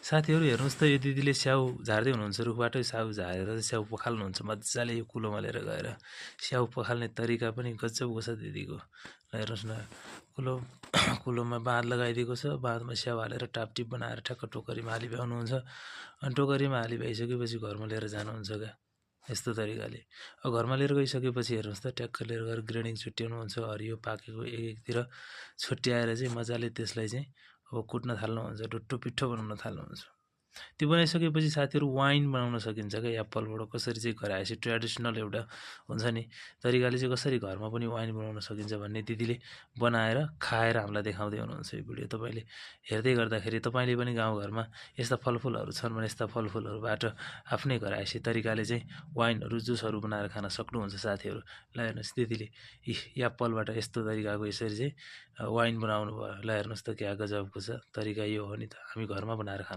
साथीहरू हेर्नुहोस् त यो दिदीले स्याउ झार्दै हुनुहुन्छ रुखबाट स्याउ झारेर स्याउ पखाल्नुहुन्छ मजाले यो कुलोमा लिएर गएर स्याउ पखाल्ने तरिका पनि गजबको छ दिदीको ल हेर्नुहोस् न कुलो कुलोमा बाँध लगाइदिएको छ बाँधमा स्याउ हालेर टापटिप बनाएर ठ्याक्क टोकरीमा हाली भ्याउनुहुन्छ अनि टोकरीमा हाली भइसकेपछि घरमा लिएर जानुहुन्छ क्या यस्तो तरिकाले अब घरमा लिएर गइसकेपछि हेर्नुहोस् त ट्याक्क लिएर गएर ग्रेडिङ छुट्याउनुहुन्छ हरियो पाकेको एकतिर छुट्याएर चाहिँ मजाले त्यसलाई चाहिँ अब कुट्न थाल्नुहुन्छ डुट्टो पिठो बनाउन थाल्नुहुन्छ त्यो बनाइसकेपछि साथीहरू वाइन बनाउन सकिन्छ क्या एप्पलबाट कसरी चाहिँ गराएपछि ट्रेडिसनल एउटा हुन्छ नि तरिकाले चाहिँ कसरी घरमा पनि वाइन बनाउन सकिन्छ भन्ने दिदीले बनाएर खाएर हामीलाई देखाउँदै हुनुहुन्छ यो भिडियो तपाईँले हेर्दै गर्दाखेरि तपाईँले पनि गाउँघरमा यस्ता फलफुलहरू छन् भने यस्ता फलफुलहरूबाट आफ्नै गराएपछि तरिकाले चाहिँ वाइनहरू जुसहरू बनाएर खान सक्नुहुन्छ साथीहरू ल हेर्नुहोस् दिदीले एप्पलबाट यस्तो तरिकाको यसरी चाहिँ वाइन बनाउनु भयो ल हेर्नुहोस् त क्या गजबको छ तरिका यो हो नि त हामी घरमा बनाएर खान